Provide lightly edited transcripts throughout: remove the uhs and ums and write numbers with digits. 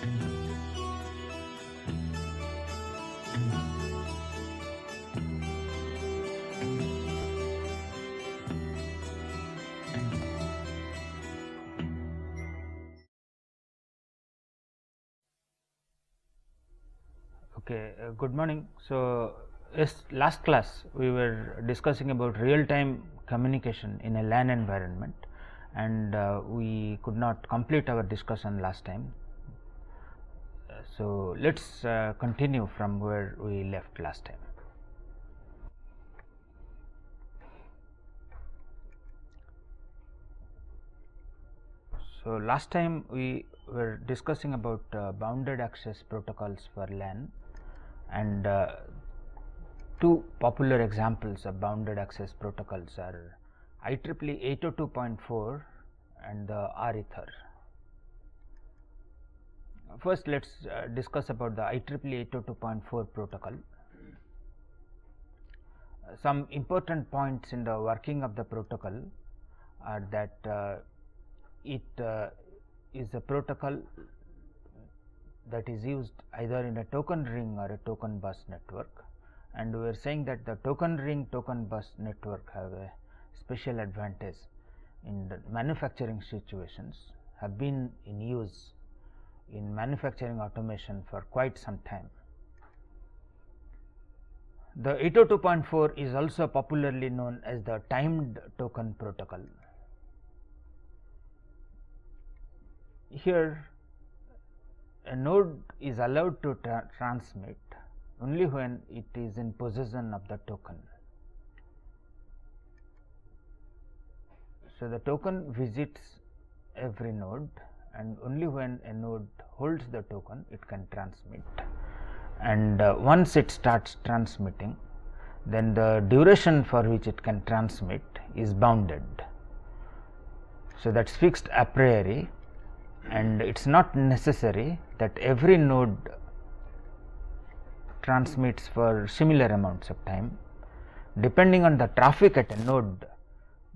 Okay, good morning. So, yes, last class we were discussing about real-time communication in a LAN environment, and we could not complete our discussion last time. So, let us continue from where we left last time. So, last time we were discussing about bounded access protocols for LAN, and two popular examples of bounded access protocols are IEEE 802.4 and the Arther. First, let us discuss about the IEEE 802.4 protocol. Some important points in the working of the protocol are that it is a protocol that is used either in a token ring or a token bus network, and we are saying that the token ring token bus network have a special advantage in the manufacturing situations, have been in use in manufacturing automation for quite some time. The 802.4 is also popularly known as the timed token protocol. Here a node is allowed to transmit only when it is in possession of the token. So, the token visits every node, and only when a node holds the token it can transmit, and once it starts transmitting, then the duration for which it can transmit is bounded. So, that is fixed a priori, and it is not necessary that every node transmits for similar amounts of time. Depending on the traffic at a node,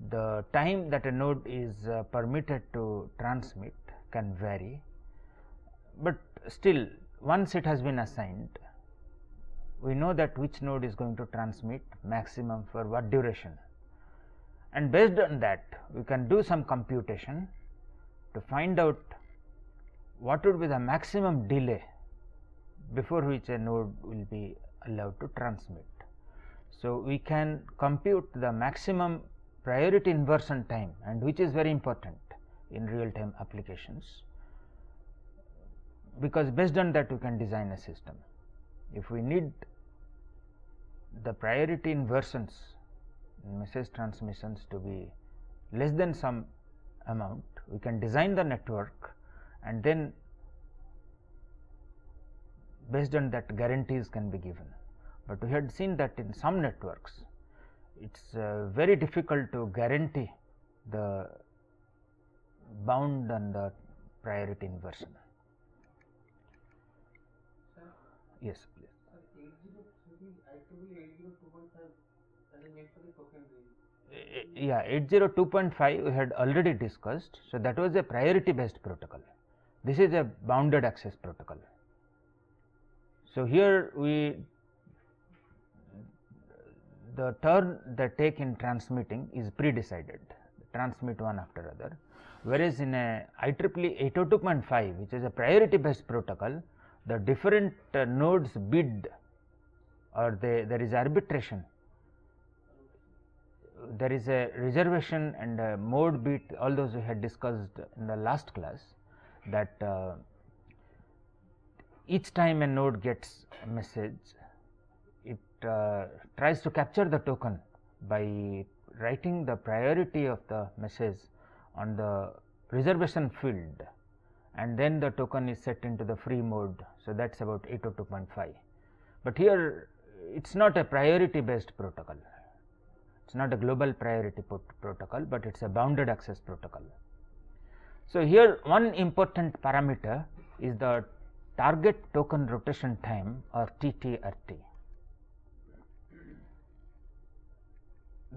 the time that a node is permitted to transmit can vary, but still once it has been assigned, we know that which node is going to transmit maximum for what duration, and based on that we can do some computation to find out what would be the maximum delay before which a node will be allowed to transmit. So, we can compute the maximum priority inversion time, and which is very important in real time applications, because based on that we can design a system. If we need the priority inversions in message transmissions to be less than some amount, we can design the network, and then based on that guarantees can be given. But we had seen that in some networks it is very difficult to guarantee the bound and the priority inversion. Sir? Yes, please. Yeah, 802.5 we had already discussed. So, that was a priority based protocol. This is a bounded access protocol. So, here the turn that take in transmitting is pre-decided, transmit one after other, whereas in a IEEE 802.5 which is a priority based protocol, the different nodes bid, or there is arbitration, there is a reservation and a mode bit, all those we had discussed in the last class, that each time a node gets a message, it tries to capture the token by writing the priority of the message on the reservation field, and then the token is set into the free mode. So, that is about 802.5, but here it is not a priority based protocol, it is not a global priority protocol, but it is a bounded access protocol. So, here one important parameter is the target token rotation time, or TTRT.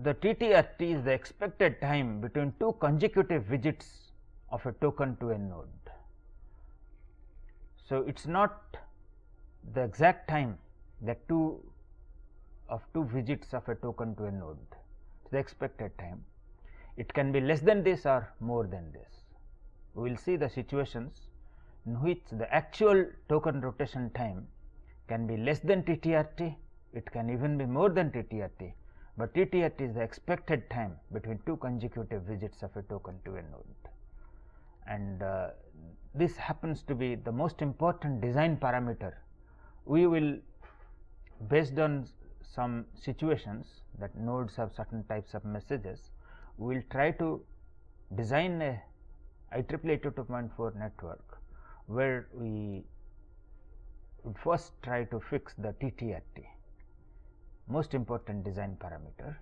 The TTRT is the expected time between two consecutive visits of a token to a node. So, it is not the exact time that two visits of a token to a node, it is the expected time. It can be less than this or more than this. We will see the situations in which the actual token rotation time can be less than TTRT, it can even be more than TTRT, but TTRT is the expected time between two consecutive visits of a token to a node. And this happens to be the most important design parameter. We will, based on some situations that nodes have certain types of messages, we will try to design a IEEE 82.4 network where we would first try to fix the TTRT, most important design parameter,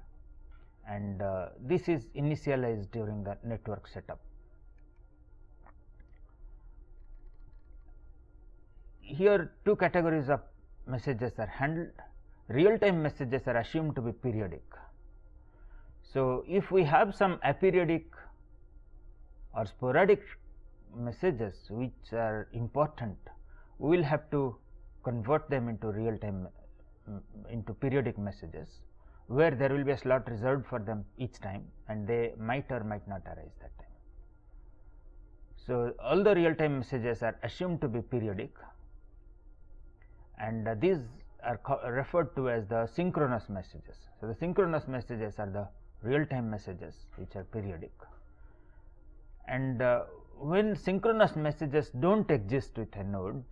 and this is initialized during the network setup. Here two categories of messages are handled. Real time messages are assumed to be periodic. So, if we have some aperiodic or sporadic messages which are important, we will have to convert them into real time, into periodic messages, where there will be a slot reserved for them each time, and they might or might not arise that time. So, all the real time messages are assumed to be periodic, and these are referred to as the synchronous messages. So, the synchronous messages are the real time messages which are periodic, and when synchronous messages do not exist with a node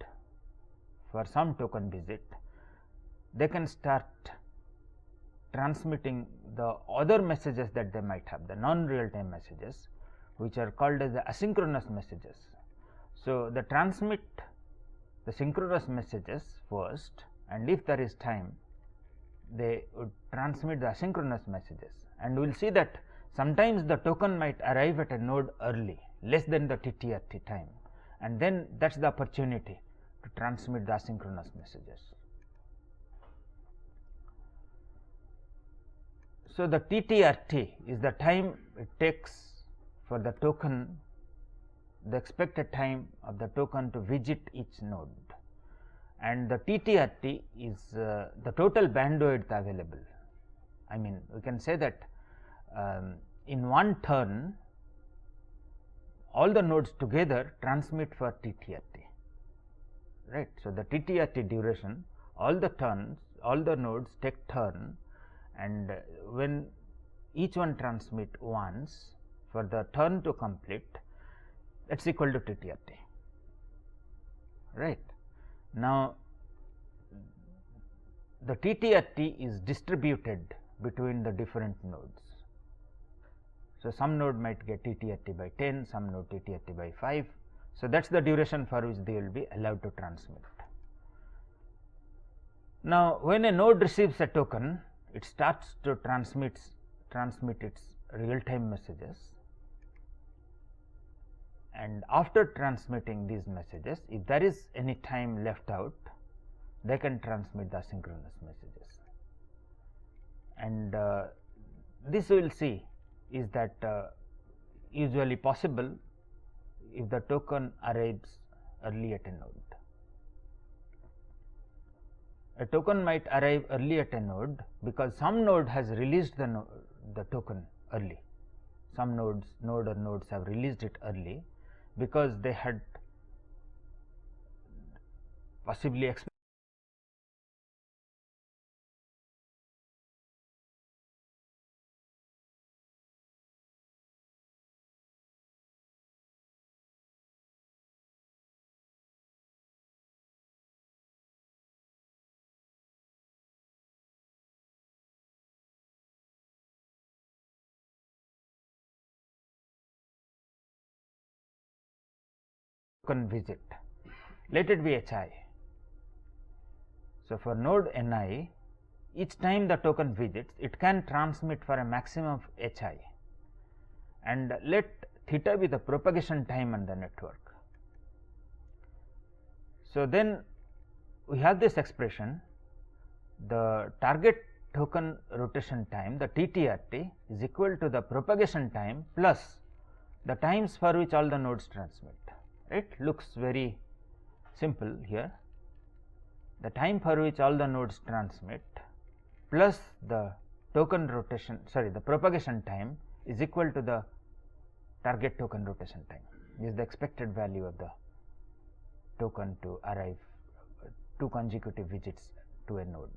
for some token visit, they can start transmitting the other messages that they might have, the non real time messages, which are called as the asynchronous messages. So, they transmit the synchronous messages first, and if there is time, they would transmit the asynchronous messages, and we will see that sometimes the token might arrive at a node early, less than the TTRT time, and then that is the opportunity to transmit the asynchronous messages. So, the TTRT is the time it takes for the token, the expected time of the token to visit each node, and the TTRT is the total bandwidth available. I mean, we can say that in one turn all the nodes together transmit for TTRT, right. So, the TTRT duration, all the turns, all the nodes take turn, and when each one transmit once, for the turn to complete, that is equal to TTRT, right. Now, the TTRT is distributed between the different nodes. So, some node might get TTRT by 10, some node TTRT by 5. So, that is the duration for which they will be allowed to transmit. Now, when a node receives a token, it starts to transmit its real time messages, and after transmitting these messages, if there is any time left out, they can transmit the asynchronous messages. And this we will see is that usually possible if the token arrives early at a node. A token might arrive early at a node because some node has released the token early. Some node or nodes have released it early because they had possibly expected token visit, let it be Hi. So, for node Ni, each time the token visits, it can transmit for a maximum of Hi, and let theta be the propagation time on the network. So, then we have this expression, the target token rotation time, the TTRT, is equal to the propagation time plus the times for which all the nodes transmit. It looks very simple here. The time for which all the nodes transmit plus the token rotation, sorry, the propagation time is equal to the target token rotation time. This is the expected value of the token to arrive 2 consecutive visits to a node.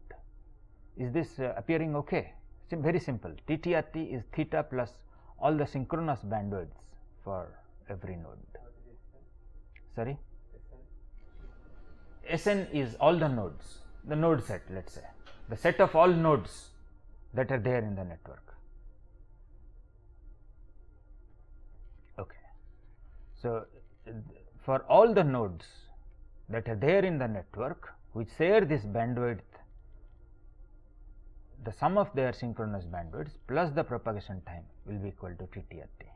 Is this appearing okay? Very simple. TTRT is theta plus all the synchronous bandwidths for every node. Sorry? Sn is all the nodes, the node set, let us say, the set of all nodes that are there in the network. Okay. So, for all the nodes that are there in the network which share this bandwidth, the sum of their synchronous bandwidths plus the propagation time will be equal to TTRT.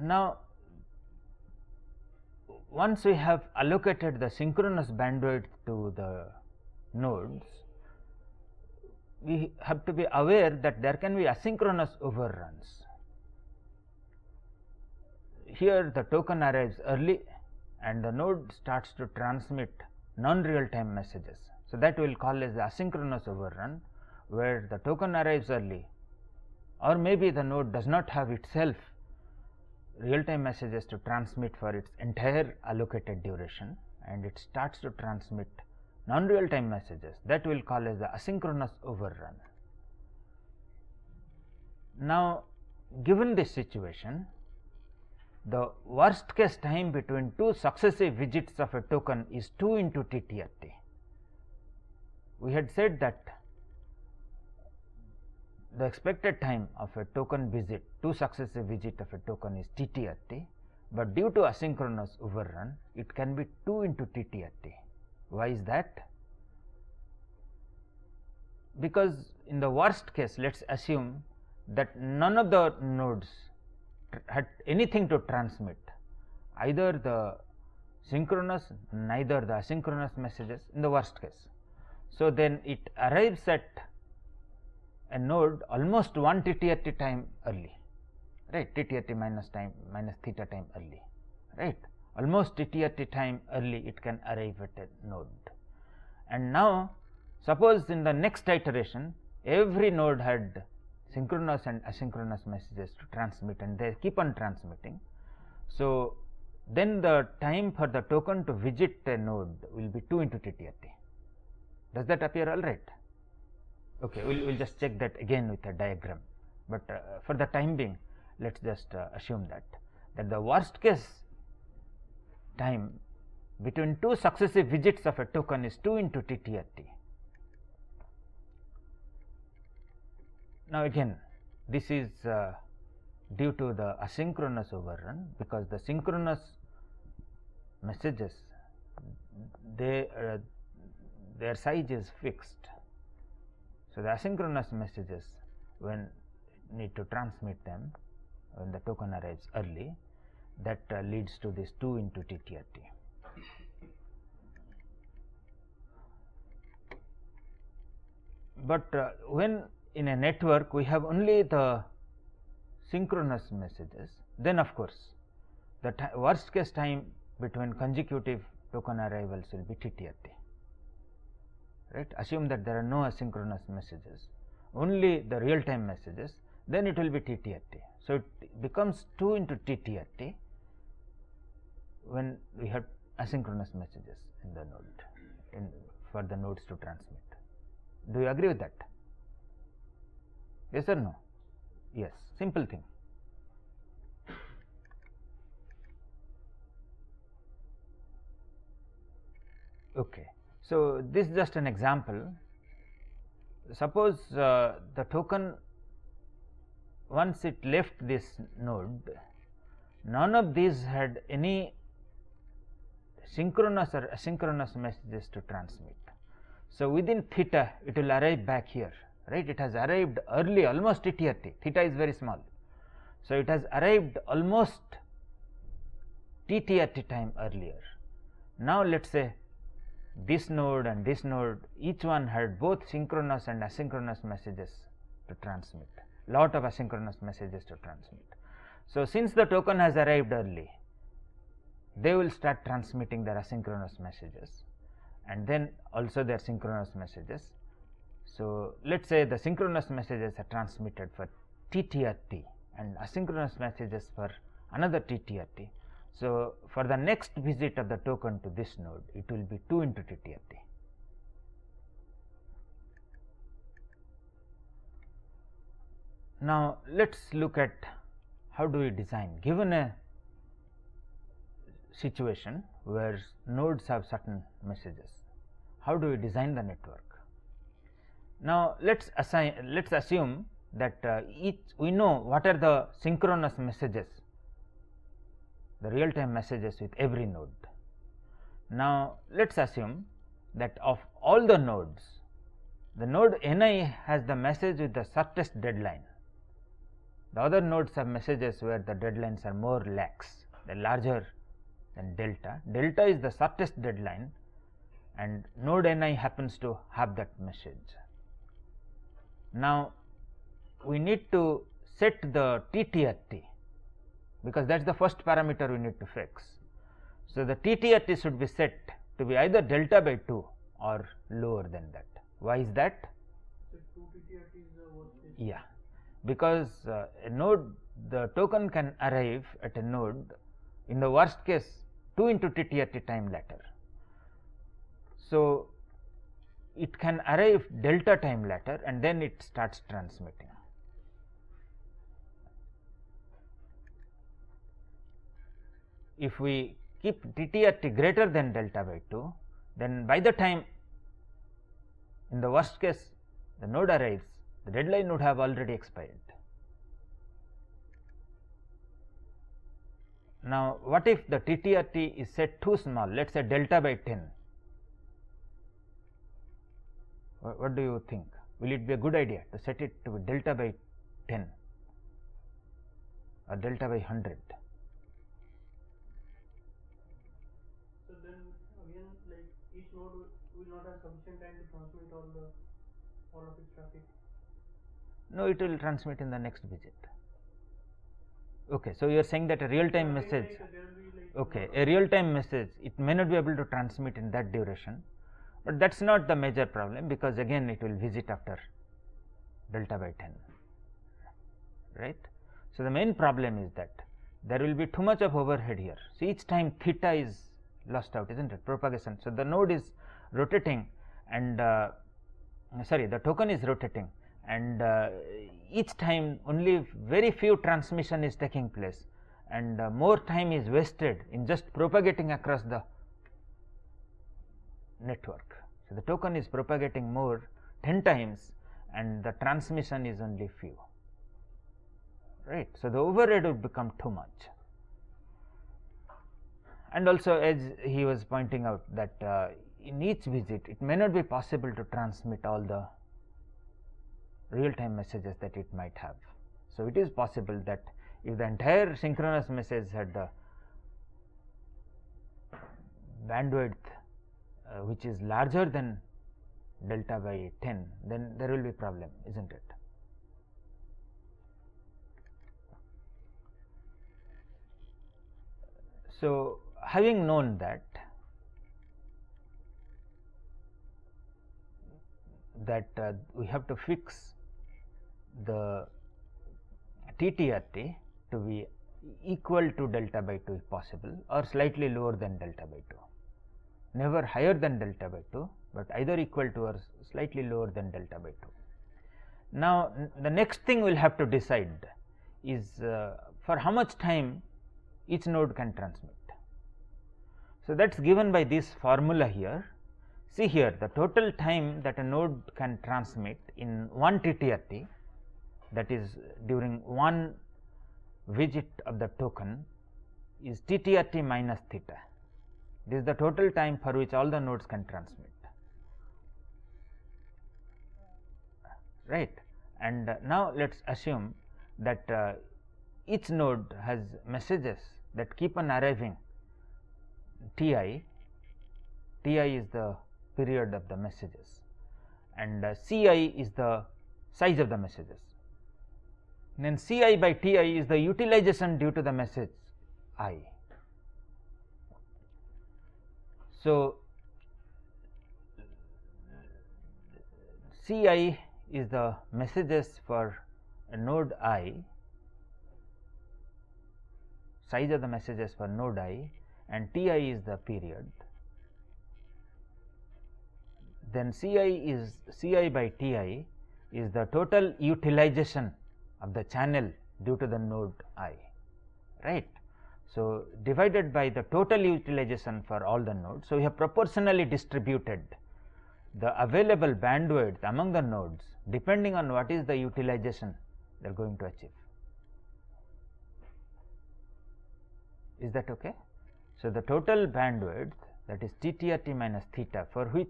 Now, once we have allocated the synchronous bandwidth to the nodes, we have to be aware that there can be asynchronous overruns. Here the token arrives early and the node starts to transmit non-real time messages. So, that we will call as the asynchronous overrun, where the token arrives early, or maybe the node does not have itself real time messages to transmit for its entire allocated duration, and it starts to transmit non-real time messages. That we will call as the asynchronous overrun. Now, given this situation, the worst case time between 2 successive visits of a token is 2 into TTRT. We had said that the expected time of a token visit, 2 successive visits of a token is TTRT, but due to asynchronous overrun it can be 2 into TTRT. Why is that? Because in the worst case, let us assume that none of the nodes had anything to transmit, either the synchronous, neither the asynchronous messages in the worst case. So, then it arrives at a node almost 1 TTRT time early, right, TTRT minus time minus theta time early, right, almost TTRT time early it can arrive at a node. And now, suppose in the next iteration every node had synchronous and asynchronous messages to transmit and they keep on transmitting. So, then the time for the token to visit a node will be 2 into TTRT. Does that appear all right? Okay, we will just check that again with a diagram, but for the time being let us just assume that the worst case time between 2 successive visits of a token is 2 into TTRT. Now, again this is due to the asynchronous overrun, because the synchronous messages their size is fixed. So, the asynchronous messages, when need to transmit them when the token arrives early, that leads to this 2 into TTRT. But when in a network we have only the synchronous messages, then of course, the worst case time between consecutive token arrivals will be TTRT. Right. Assume that there are no asynchronous messages, only the real time messages, then it will be TTRT. So, it becomes 2 into TTRT when we have asynchronous messages in the node, for the nodes to transmit. Do you agree with that? Yes or no? Yes, simple thing. Okay. So, this is just an example. Suppose the token, once it left this node, none of these had any synchronous or asynchronous messages to transmit. So, within theta it will arrive back here, right. It has arrived early, almost TTRT, theta is very small. So, it has arrived almost TTRT time earlier. Now, let us say this node and this node, each one had both synchronous and asynchronous messages to transmit, lot of asynchronous messages to transmit. So, since the token has arrived early, they will start transmitting their asynchronous messages and then also their synchronous messages. So, let us say the synchronous messages are transmitted for TTRT and asynchronous messages for another TTRT. So, for the next visit of the token to this node, it will be 2 into TTRT. Now, let us look at how do we design given a situation where nodes have certain messages, how do we design the network? Now, let us assume that we know what are the synchronous messages, the real time messages with every node. Now, let us assume that of all the nodes, the node Ni has the message with the shortest deadline. The other nodes have messages where the deadlines are more lax, they are larger than delta. Delta is the shortest deadline and node Ni happens to have that message. Now, we need to set the TTRT because that is the first parameter we need to fix. So, the TTRT should be set to be either delta by 2 or lower than that. Why is that? So, 2 TTRT is the worst case. Yeah, because a node, the token can arrive at a node in the worst case 2 into TTRT time later. So, it can arrive delta time later and then it starts transmitting. If we keep TTRT greater than delta by 2, then by the time in the worst case the node arrives, the deadline would have already expired. Now, what if the TTRT is set too small, let us say delta by 10? What do you think? Will it be a good idea to set it to be delta by 10 or delta by 100? So, then again like each node will not have sufficient time to transmit all of its traffic. No, it will transmit in the next visit. Okay, so you are saying that a real time message, okay, a real time message, it may not be able to transmit in that duration, but that is not the major problem because again it will visit after delta by 10, right. So, the main problem is that there will be too much of overhead here. So, each time theta is lost out, isn't it, propagation. So, the node is rotating and the token is rotating and each time only very few transmission is taking place and more time is wasted in just propagating across the network. So, the token is propagating more 10 times and the transmission is only few, right. So, the overhead would become too much. And also as he was pointing out that in each visit it may not be possible to transmit all the real time messages that it might have. So, it is possible that if the entire synchronous message had the bandwidth which is larger than delta by 10, then there will be problem, isn't it. So, having known that we have to fix the TTRT to be equal to delta by 2 if possible or slightly lower than delta by 2, never higher than delta by 2, but either equal to or slightly lower than delta by 2. Now, the next thing we will have to decide is for how much time each node can transmit. So, that is given by this formula here. See here, the total time that a node can transmit in one TTRT, that is during one visit of the token, is TTRT minus theta. This is the total time for which all the nodes can transmit, right. And now, let us assume that each node has messages that keep on arriving Ti. Ti is the period of the messages and Ci is the size of the messages. Then Ci by Ti is the utilization due to the message I. So, Ci is the messages for a node I, size of the messages for node I, and Ti is the period. Then Ci by Ti is the total utilization of the channel due to the node I, right. So, divided by the total utilization for all the nodes. So, we have proportionally distributed the available bandwidth among the nodes depending on what is the utilization they are going to achieve. Is that okay? So, the total bandwidth, that is TTRT minus theta, for which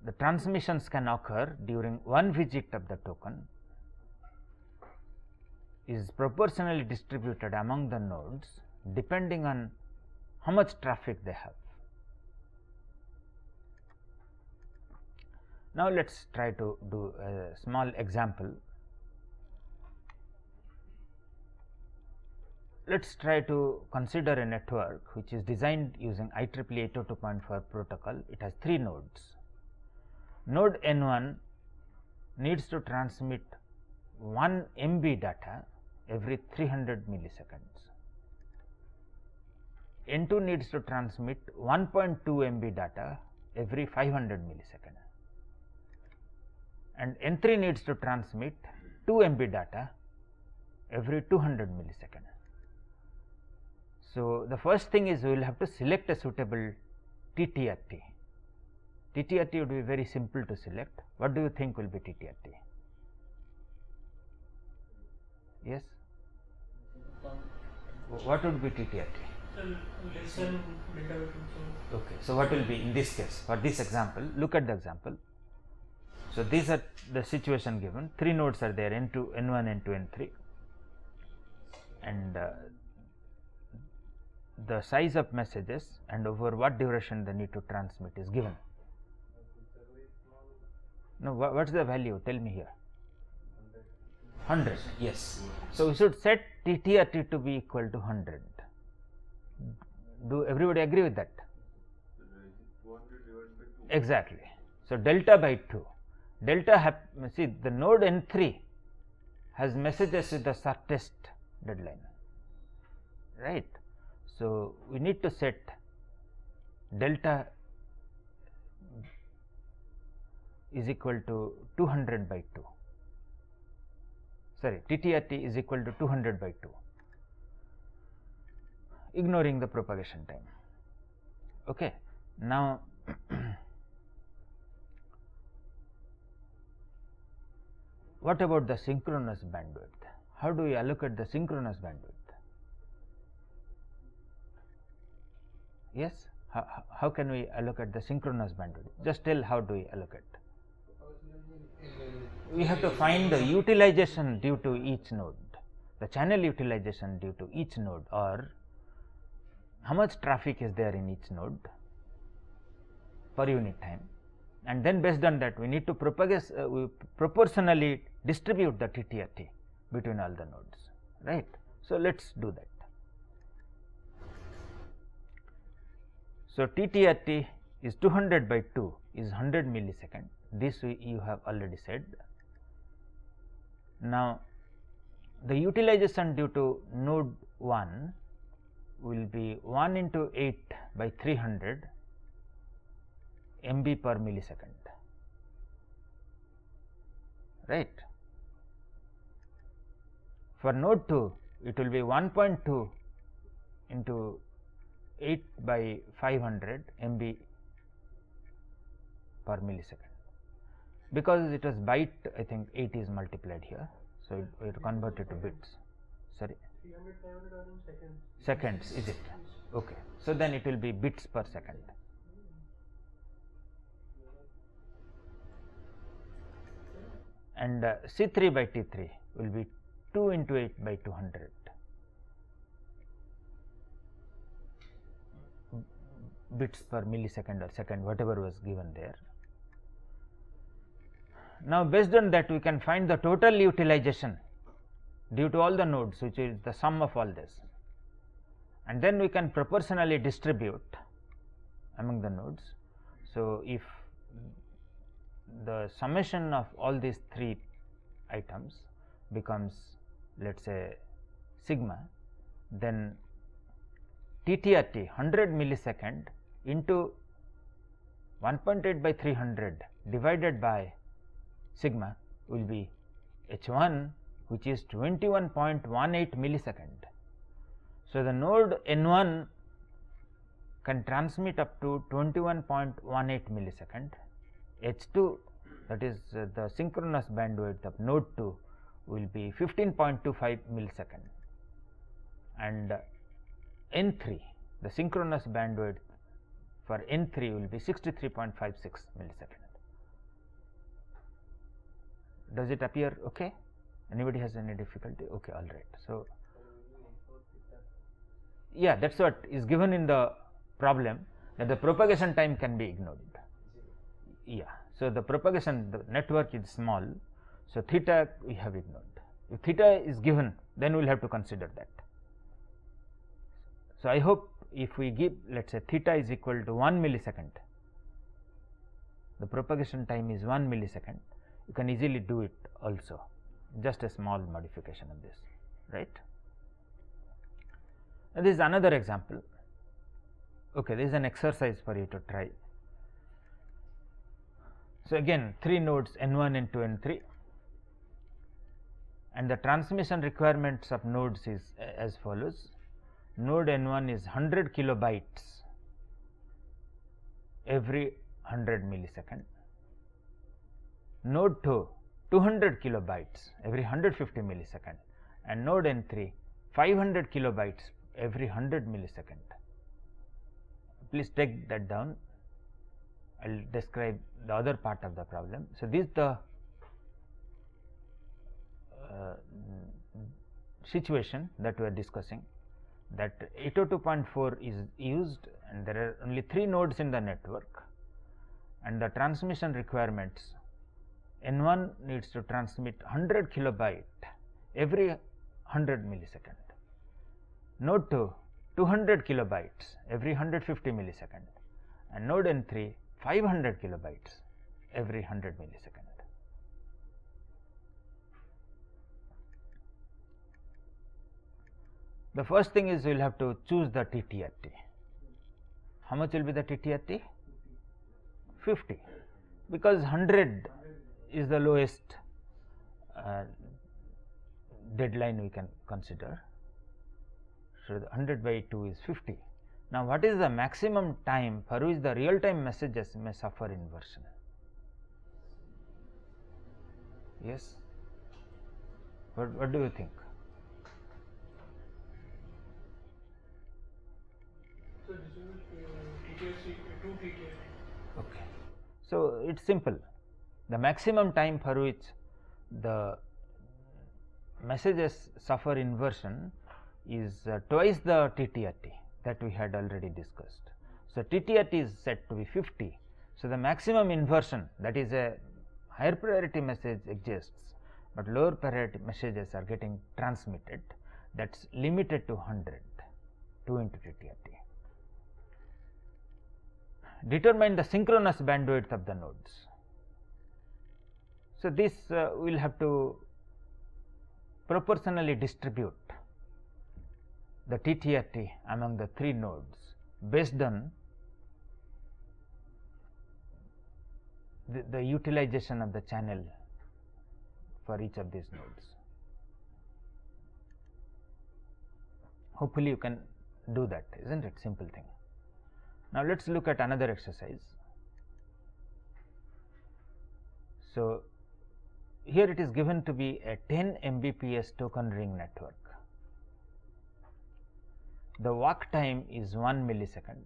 the transmissions can occur during one visit of the token, is proportionally distributed among the nodes depending on how much traffic they have. Now, let us try to do a small example. Let us try to consider a network which is designed using IEEE 802.4 protocol. It has 3 nodes. Node N1 needs to transmit 1 MB data every 300 milliseconds. N2 needs to transmit 1.2 MB data every 500 milliseconds, and N3 needs to transmit 2 MB data every 200 milliseconds. So, the first thing is we will have to select a suitable TTRT. TTRT would be very simple to select. What do you think will be TTRT? Yes? What would be TTRT? Listen data. Okay. So, what will be in this case? For this example, look at the example. So, these are the situation given. 3 nodes are there, N2, N1, N2, N3, and the size of messages and over what duration they need to transmit is given. No, what is the value? Tell me here. 100. Yes. So, we should set TTRT to be equal to 100. Do everybody agree with that? Exactly. So, delta by 2. Delta see the node N3 has messages with the shortest deadline, right. So, we need to set delta is equal to 200 by 2, sorry, TTRT is equal to 200 by 2, ignoring the propagation time. Okay. Now, what about the synchronous bandwidth? How do we allocate the synchronous bandwidth? Yes, how can we allocate the synchronous bandwidth? Just tell how do we allocate. We have to find the utilization due to each node, the channel utilization due to each node, or how much traffic is there in each node per unit time, and then based on that we need to proportionally distribute the TTRT between all the nodes, right. So, let us do that. So, TTRT is 200 by 2 is 100 millisecond, this you have already said. Now, the utilization due to node 1 will be 1 into 8 by 300 MB per millisecond, right. For node 2 it will be 1.2 into 8 by 500 MB per millisecond, because it was byte, I think 8 is multiplied here. So, we convert it to bits, sorry 300, 500 are in seconds. Seconds, is it? Okay. So, then it will be bits per second. And C3 by T3 will be 2 into 8 by 200 bits per millisecond or second, whatever was given there. Now, based on that we can find the total utilization due to all the nodes, which is the sum of all this, and then we can proportionally distribute among the nodes. So, if the summation of all these 3 items becomes, let us say, sigma, then TTRT 100 millisecond into 1.8 by 300 divided by sigma will be H1, which is 21.18 millisecond. So, the node N1 can transmit up to 21.18 millisecond. H2, that is the synchronous bandwidth of node 2, will be 15.25 millisecond, and N3, the synchronous bandwidth for N3 will be 63.56 millisecond. Does it appear okay? Anybody has any difficulty? Okay, all right. So, yeah, that is what is given in the problem, that the propagation time can be ignored. Yeah. So, the propagation, the network is small. So, theta we have ignored. If theta is given, then we will have to consider that. So, I hope if we give, let us say, theta is equal to 1 millisecond, the propagation time is 1 millisecond, you can easily do it also, just a small modification of this, right. And this is another example. Okay, this is an exercise for you to try. So, again 3 nodes N1, N2, N3, and the transmission requirements of nodes is as follows. Node N1 is 100 kilobytes every 100 millisecond. Node 2 200 kilobytes every 150 millisecond, and node N3 500 kilobytes every 100 millisecond. Please take that down. I will describe the other part of the problem. So, this is the situation that we are discussing, that 802.4 is used and there are only 3 nodes in the network, and the transmission requirements N1 needs to transmit 100 kilobyte every 100 millisecond, node 2 200 kilobytes every 150 millisecond, and node N3 500 kilobytes every 100 millisecond. The first thing is we will have to choose the TTRT. How much will be the TTRT? 50, because 100 is the lowest deadline we can consider. So, the 100 by 2 is 50. Now, what is the maximum time for which the real time messages may suffer inversion? Yes, what do you think? So, this is TTRT, 2 TTRT. Okay. So, it is simple. The maximum time for which the messages suffer inversion is twice the TTRT that we had already discussed. So, TTRT is set to be 50. So, the maximum inversion, that is a higher priority message exists, but lower priority messages are getting transmitted, that is limited to 100, 2 into TTRT. Determine the synchronous bandwidth of the nodes. So, this we will have to proportionally distribute the TTRT among the 3 nodes based on the utilization of the channel for each of these nodes. Hopefully, you can do that, is not it? Simple thing. Now, let us look at another exercise. So, here it is given to be a 10 Mbps token ring network. The walk time is 1 millisecond.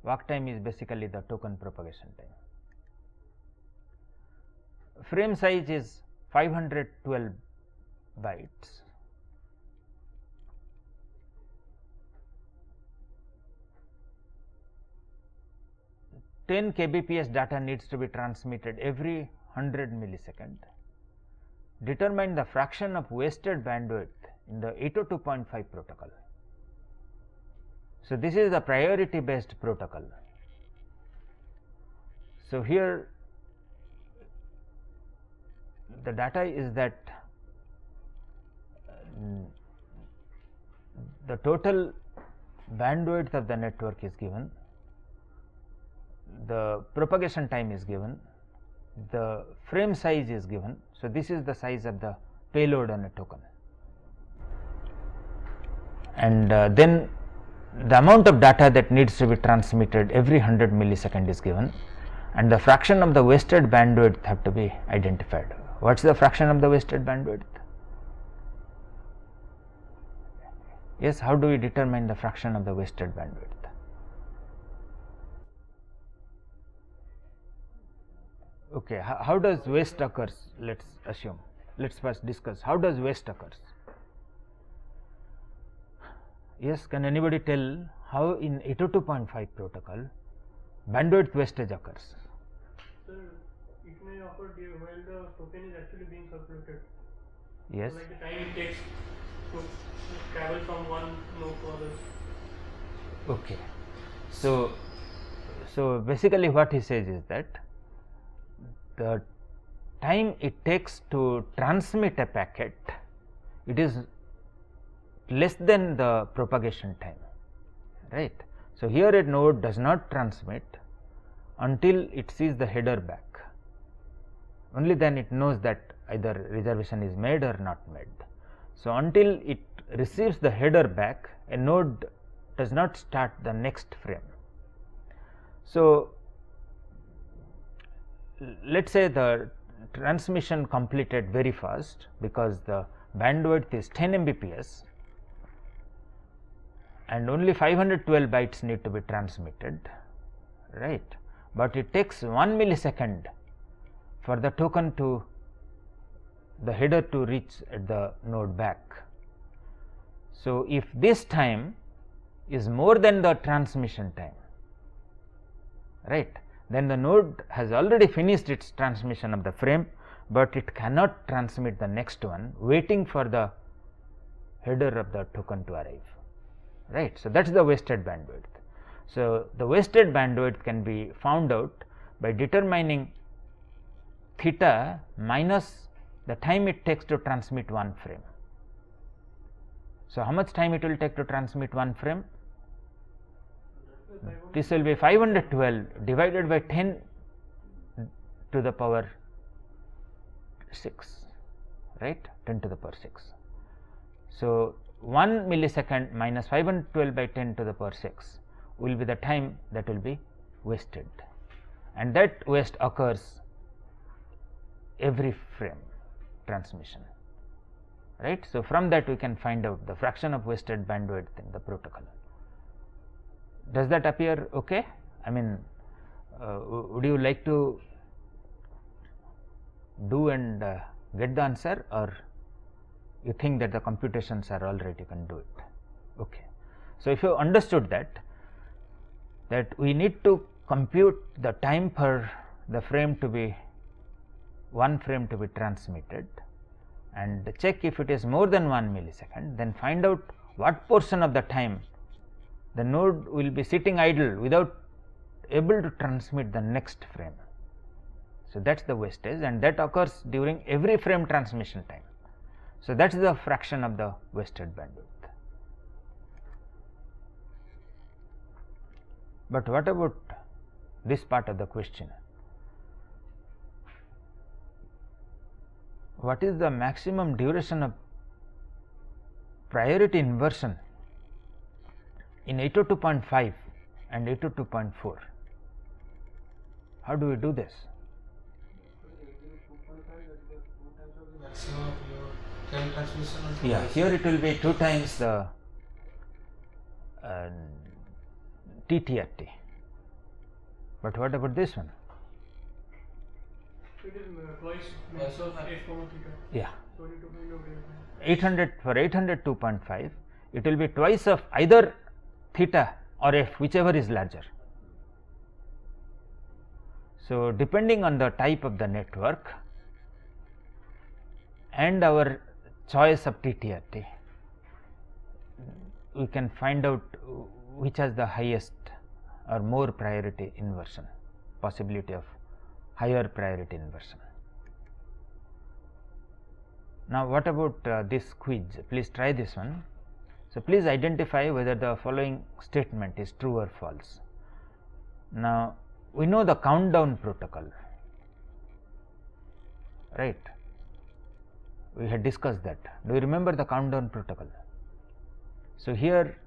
Walk time is basically the token propagation time. Frame size is 512 bytes. Kbps data needs to be transmitted every 100 millisecond. Determine the fraction of wasted bandwidth in the 802.5 protocol. So, this is the priority based protocol. So, here the data is that the total bandwidth of the network is given, the propagation time is given, the frame size is given. So, this is the size of the payload on a token, and then the amount of data that needs to be transmitted every 100 millisecond is given, and the fraction of the wasted bandwidth have to be identified. What is the fraction of the wasted bandwidth? Yes, how do we determine the fraction of the wasted bandwidth? Okay, how does waste occurs? Let's assume. Let's first discuss how does waste occurs. Yes, can anybody tell how in 802.5 protocol bandwidth wastage occurs? Sir, it may occur while the token is actually being circulated. Yes. So like the time it takes to travel from one node to other. Okay. So basically what he says is that the time it takes to transmit a packet, it is less than the propagation time, right. So, here a node does not transmit until it sees the header back, only then it knows that either reservation is made or not made. So, until it receives the header back, a node does not start the next frame. So, let us say the transmission completed very fast because the bandwidth is 10 Mbps and only 512 bytes need to be transmitted, right, but it takes 1 millisecond for the token to the header to reach at the node back. So, if this time is more than the transmission time, right, then the node has already finished its transmission of the frame, but it cannot transmit the next one waiting for the header of the token to arrive, right. So, that is the wasted bandwidth. So, the wasted bandwidth can be found out by determining theta minus the time it takes to transmit one frame. So, how much time it will take to transmit one frame? This will be 512 divided by 10 to the power 6, right, 10 to the power 6. So, 1 millisecond minus 512 by 10 to the power 6 will be the time that will be wasted, and that waste occurs every frame transmission, right. So, from that we can find out the fraction of wasted bandwidth in the protocol. Does that appear okay? I mean, would you like to do and get the answer, or you think that the computations are all right, you can do it? Okay. So, if you understood that we need to compute the time per the frame to be one frame to be transmitted and check if it is more than 1 millisecond, then find out what portion of the time the node will be sitting idle without able to transmit the next frame. So, that is the wastage, and that occurs during every frame transmission time. So, that is the fraction of the wasted bandwidth. But what about this part of the question? What is the maximum duration of priority inversion in 802.5 and 802.4? How do we do this? Yeah, here it will be 2 times the TTRT. But what about this one? It is twice of f comma theta. Yeah. So, we need to find out Realtime. 800 for 802.5, it will be twice of either theta or f, whichever is larger. So, depending on the type of the network and our choice of TTRT, we can find out which has the highest or more priority inversion, possibility of higher priority inversion. Now, what about this quiz? Please try this one. So, please identify whether the following statement is true or false. Now, we know the countdown protocol, right? We had discussed that. Do you remember the countdown protocol? So, here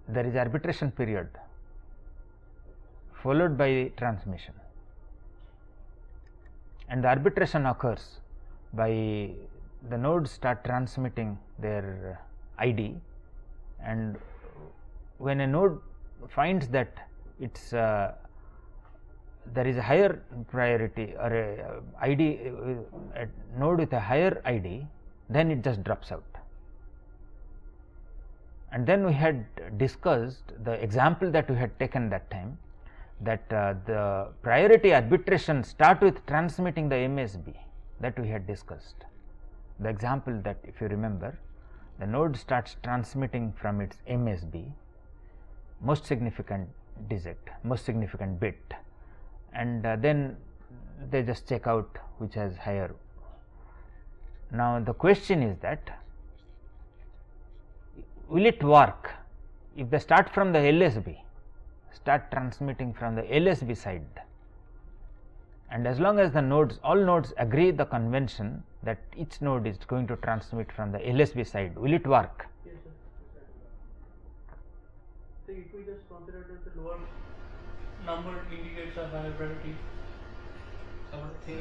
there is arbitration period followed by transmission, and the arbitration occurs by the nodes start transmitting their ID, and when a node finds that it's there is a higher priority or a ID a node with a higher ID, then it just drops out. And then we had discussed the example that we had taken that time, that the priority arbitration start with transmitting the MSB, that we had discussed. The example that, if you remember, the node starts transmitting from its MSB, most significant digit, most significant bit, and then they just check out which has higher. Now, the question is that will it work if they start from the LSB, start transmitting from the LSB side, and as long as the nodes, all nodes agree the convention that each node is going to transmit from the LSB side, will it work? Yes, sir. So, if we just consider that the lower number indicates a higher priority.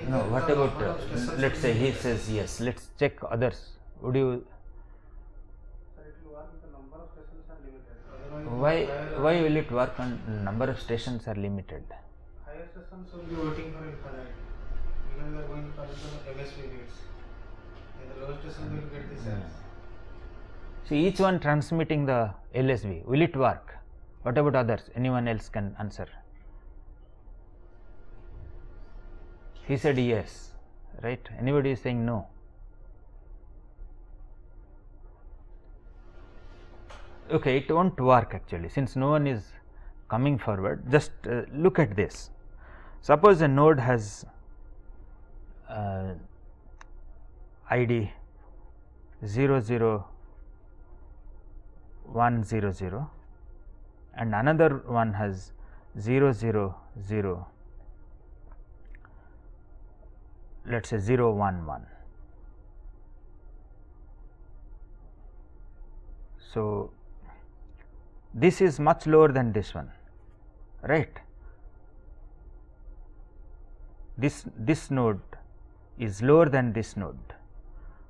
No, what about let us say he says yes, let us check others. Would you? Why will it work on number of stations are limited? Higher stations will be waiting for infrared because they are going to collect the MSB bits, and the lower stations will get the cells. See, each one transmitting the LSB, will it work? What about others? Anyone else can answer? He said yes, right? Anybody is saying no? Okay, it won't work actually, since no one is coming forward. Just look at this. Suppose a node has ID 00100 and another one has 000, let us say 011. So, this is much lower than this one, right? This node is lower than this node,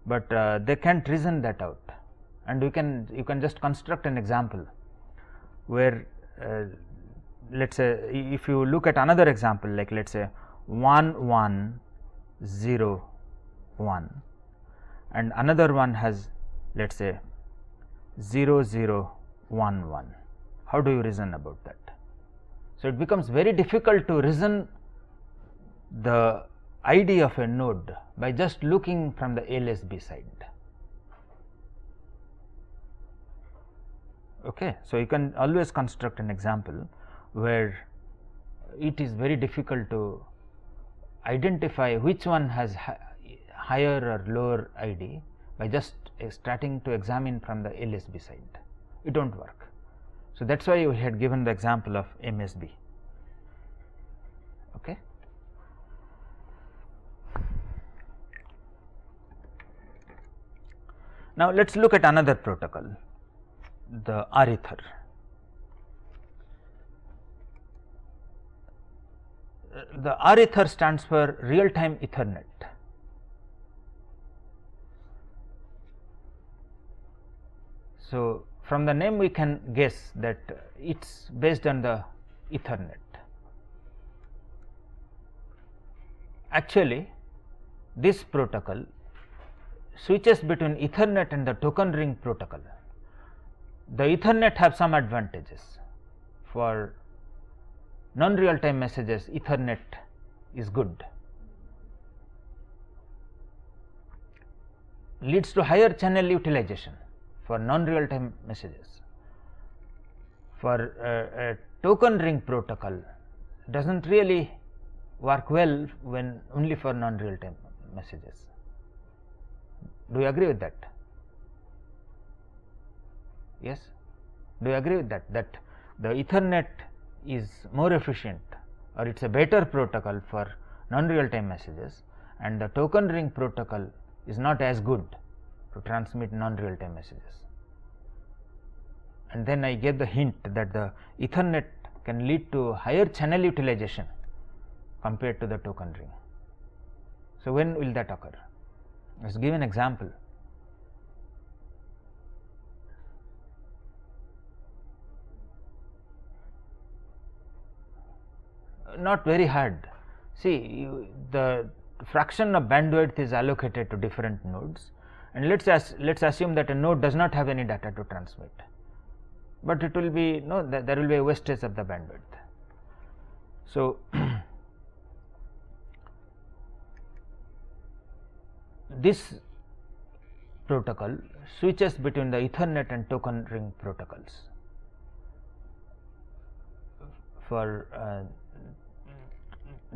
but they can't reason that out, and you can just construct an example where let us say if you look at another example, like let us say 1101 and another one has let us say 0011. How do you reason about that? So, it becomes very difficult to reason the ID of a node by just looking from the LSB side. Okay. So, you can always construct an example where it is very difficult to identify which one has higher or lower ID by just starting to examine from the LSB side. It won't work. So, that is why we had given the example of MSB. Okay. Now, let us look at another protocol, the Arther. The Arther stands for Real-Time Ethernet. So, from the name we can guess that it is based on the Ethernet. Actually, this protocol switches between Ethernet and the token ring protocol. The Ethernet have some advantages. For non-real time messages, Ethernet is good, leads to higher channel utilization for non-real time messages. For a token ring protocol, does not really work well when only for non real time messages. Do you agree with that? Yes, do you agree with that, that the Ethernet is more efficient, or it is a better protocol for non real time messages, and the token ring protocol is not as good to transmit non real time messages? And then I gave the hint that the Ethernet can lead to higher channel utilization compared to the token ring. So, when will that occur? Let us give an example. Not very hard. See, the fraction of bandwidth is allocated to different nodes, and let's assume that a node does not have any data to transmit, but it will be there will be a wastage of the bandwidth. So, this protocol switches between the Ethernet and token ring protocols for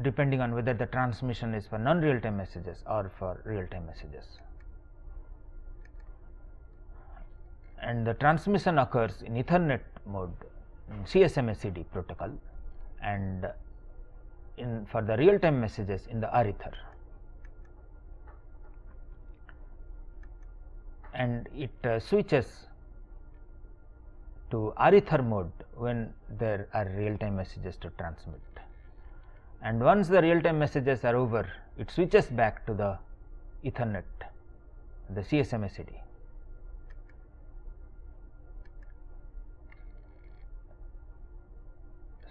depending on whether the transmission is for non real time messages or for real time messages. And the transmission occurs in Ethernet mode in CSMACD protocol, and for the real time messages in the Arther. And it switches to Arther mode when there are real time messages to transmit, and once the real time messages are over, it switches back to the Ethernet, the CSMACD.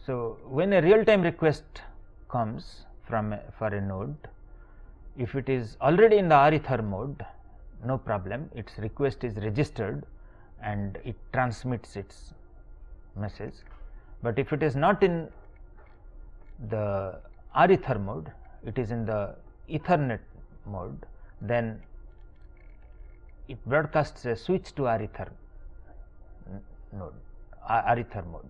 So, when a real time request comes for a node, if it is already in the Arther mode, no problem, its request is registered and it transmits its message. But if it is not in the Arther mode, it is in the Ethernet mode, then it broadcasts a switch to Arther node, Arther mode.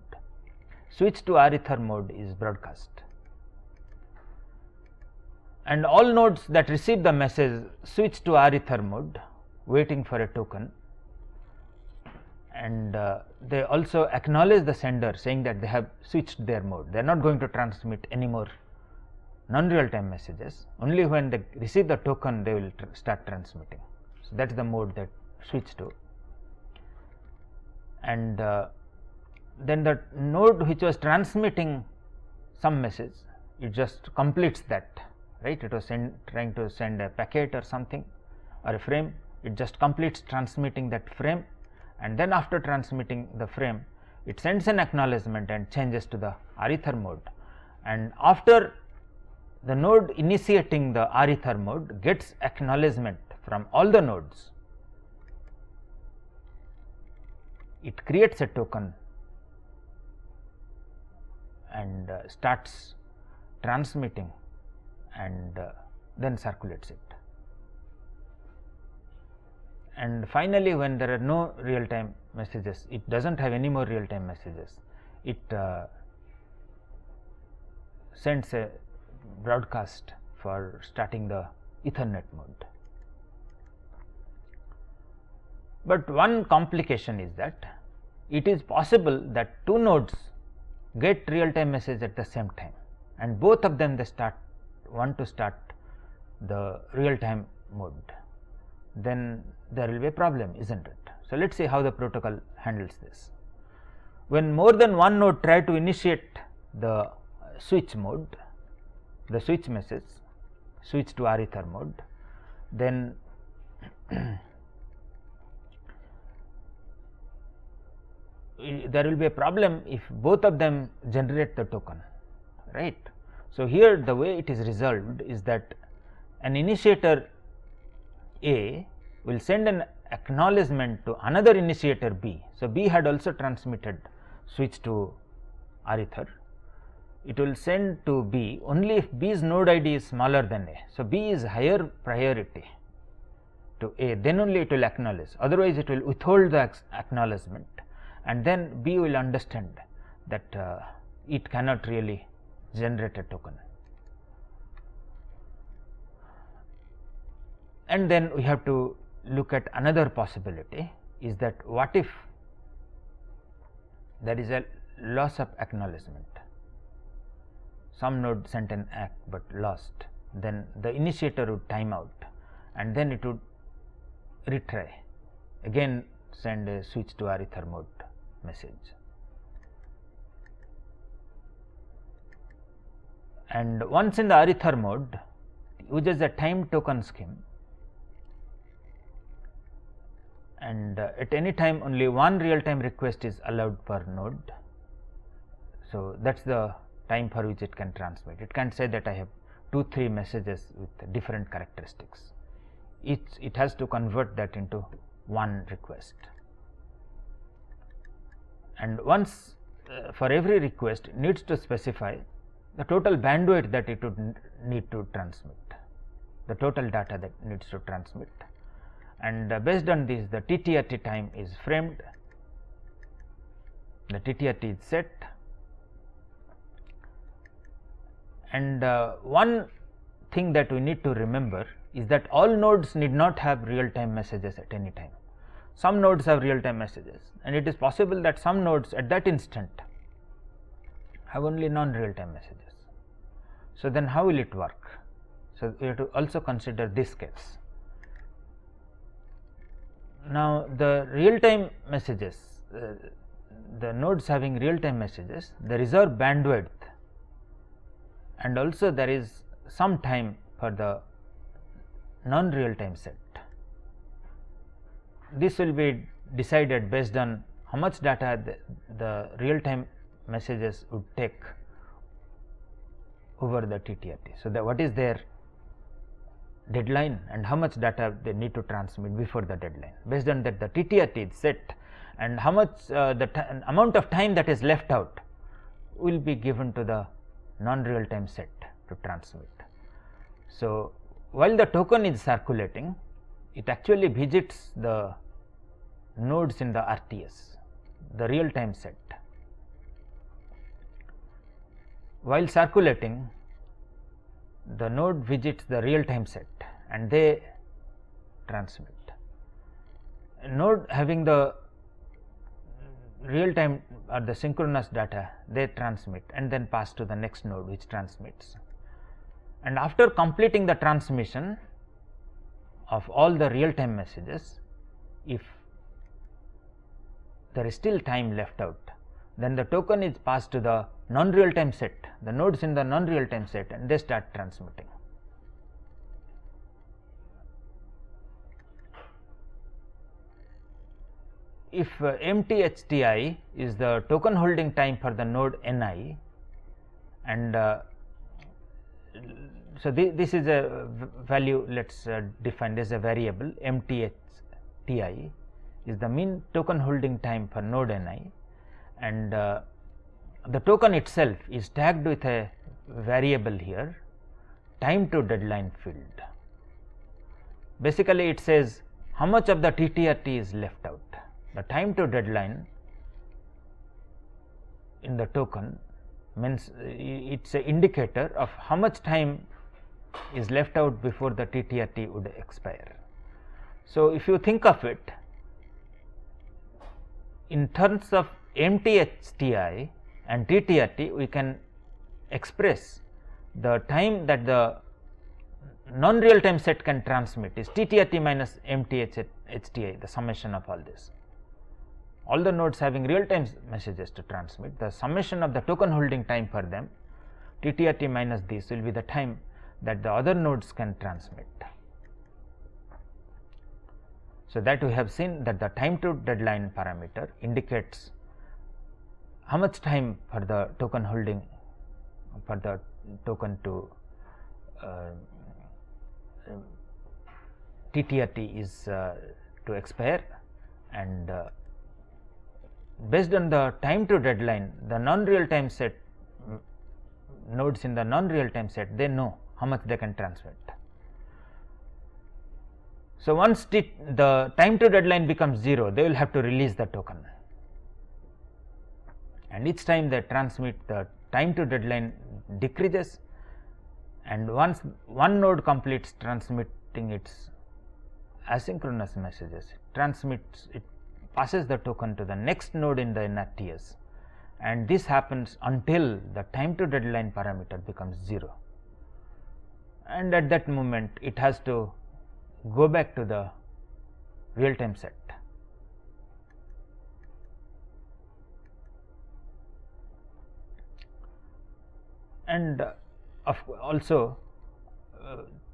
Switch to Arther mode is broadcast, and all nodes that receive the message switch to Arther mode, waiting for a token, and they also acknowledge the sender, saying that they have switched their mode. They are not going to transmit any more non real time messages. Only when they receive the token they will start transmitting. So, that is the mode that switch to. And then the node which was transmitting some message, it just completes that, right. It was trying to send a packet or something or a frame, it just completes transmitting that frame, and then after transmitting the frame it sends an acknowledgement and changes to the Arther mode, and after the node initiating the Arther mode gets acknowledgement from all the nodes, it creates a token and starts transmitting, and then circulates it. And finally, when there are no real time messages, it does not have any more real time messages, it sends a broadcast for starting the Ethernet mode. But one complication is that it is possible that two nodes get real time message at the same time, and both of them they want to start the real time mode, then there will be a problem, isn't it? So, let us see how the protocol handles this. When more than one node try to initiate the switch mode, the switch message, switch to Arther mode, then there will be a problem if both of them generate the token, right. So, here the way it is resolved is that an initiator A will send an acknowledgement to another initiator B. So, B had also transmitted switch to Arther. It will send to B only if B's node ID is smaller than A. So, B is higher priority to A, then only it will acknowledge, otherwise it will withhold the acknowledgement, and then B will understand that it cannot really generate a token. And then we have to look at another possibility, is that what if there is a loss of acknowledgement, some node sent an ACK but lost, then the initiator would time out and then it would retry, again send a switch to Arther mode message. And once in the Arther mode, uses a time token scheme, and at any time only one real time request is allowed per node. So, that is the time for which it can transmit. It can say that I have 2-3 messages with different characteristics. It has to convert that into one request, and once for every request needs to specify the total bandwidth that it would need to transmit, the total data that needs to transmit, and based on this the TTRT time is framed, the TTRT is set, and one thing that we need to remember is that all nodes need not have real time messages at any time. Some nodes have real time messages, and it is possible that some nodes at that instant have only non real time messages. So, then how will it work? So, we have to also consider this case. Now, the real time messages, the nodes having real time messages, the reserve bandwidth, and also there is some time for the non real time set. This will be decided based on how much data the real time messages would take over the TTRT. So, what is their deadline and how much data they need to transmit before the deadline. Based on that, the TTRT is set, and how much the amount of time that is left out will be given to the non real time set to transmit. So, while the token is circulating, it actually visits the nodes in the RTS, the real time set. While circulating, the node visits the real time set and they transmit. A node having the real time or the synchronous data, they transmit and then pass to the next node which transmits. And after completing the transmission of all the real time messages, if there is still time left out, then the token is passed to the non real time set, the nodes in the non real time set, and they start transmitting. If MTHTI is the token holding time for the node Ni, and so this is a value, let us define this as a variable. MTHTI is the mean token holding time for node Ni, and the token itself is tagged with a variable here, time to deadline field. Basically, it says how much of the TTRT is left out. The time to deadline in the token means it is an indicator of how much time is left out before the TTRT would expire. So, if you think of it in terms of MTHTI and TTRT, we can express the time that the non real time set can transmit is TTRT minus MTHTI, the summation of all this. All the nodes having real time messages to transmit, the summation of the token holding time for them, TTRT minus this will be the time that the other nodes can transmit. So, that we have seen that the time to deadline parameter indicates how much time for the token holding, for the token to TTRT is to expire, and based on the time to deadline, the non real time set nodes in the non real time set, they know how much they can transmit. So, once the time to deadline becomes 0, they will have to release the token, and each time they transmit, the time to deadline decreases, and once one node completes transmitting its asynchronous messages, it passes the token to the next node in the NRTS, and this happens until the time to deadline parameter becomes 0, and at that moment it has to go back to the real time set. And also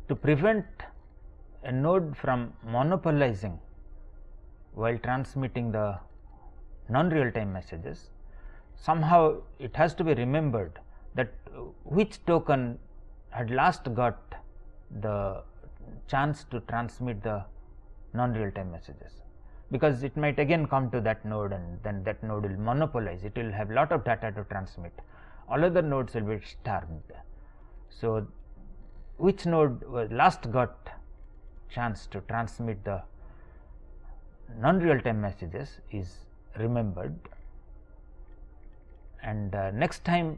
to prevent a node from monopolizing while transmitting the non real time messages, somehow it has to be remembered that which token had last got the chance to transmit the non real time messages, because it might again come to that node, and then that node will monopolize, it will have lot of data to transmit, all other nodes will be starved. So, which node was last got chance to transmit the non real time messages is remembered, and next time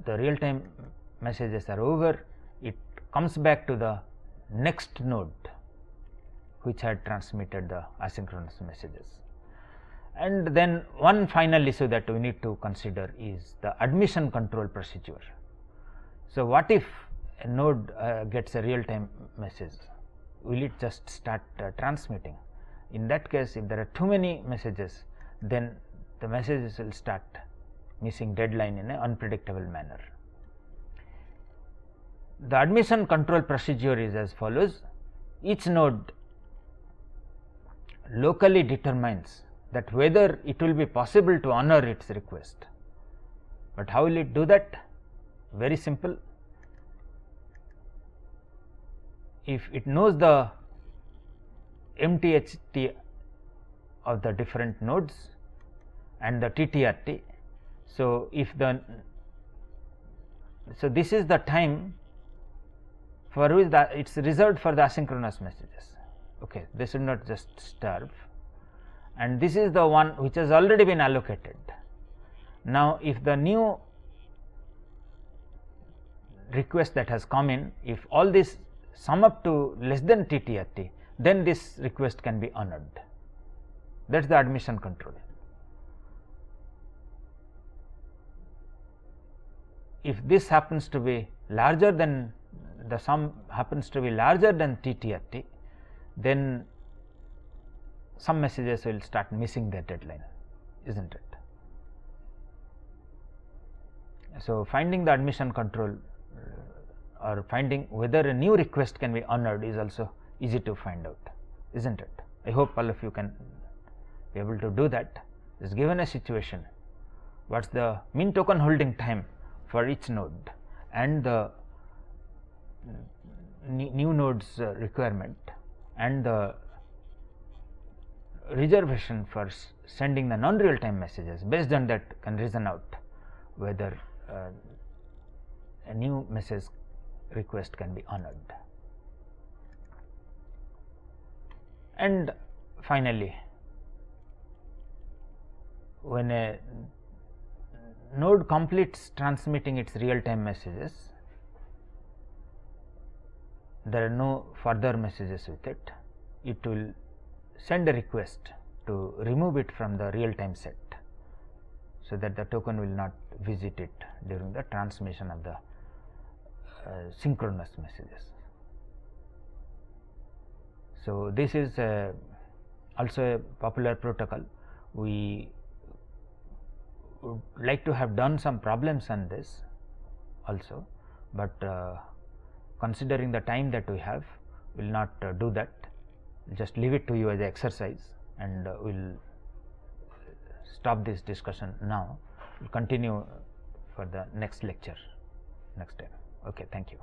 the real time messages are over, it comes back to the next node which had transmitted the asynchronous messages. And then one final issue that we need to consider is the admission control procedure. So, what if a node gets a real time message, will it just start transmitting? In that case, if there are too many messages, then the messages will start missing deadline in an unpredictable manner. The admission control procedure is as follows: each node locally determines that whether it will be possible to honor its request. But how will it do that? Very simple. If it knows the MTHT of the different nodes and the TTRT, so if this is the time for which it is reserved for the asynchronous messages. Okay, they should not just starve, and this is the one which has already been allocated. Now, if the new request that has come in, if all this sum up to less than TTRT, then this request can be honored. That is the admission control. If this happens to be larger than the sum happens to be larger than TTRT, then some messages will start missing their deadline, isn't it? So, finding the admission control or finding whether a new request can be honored is also easy to find out, isn't it? I hope all of you can be able to do that. Is given a situation, what is the mean token holding time for each node and the new node's requirement and the reservation for sending the non real time messages, based on that can reason out whether a new message request can be honored. And finally, when a node completes transmitting its real time messages, there are no further messages with it, it will send a request to remove it from the real time set, so that the token will not visit it during the transmission of the synchronous messages. So, this is also a popular protocol. We would like to have done some problems on this also, but considering the time that we have, we will not do that. Just leave it to you as an exercise, and we will stop this discussion now. We will continue for the next lecture next time. Okay, thank you.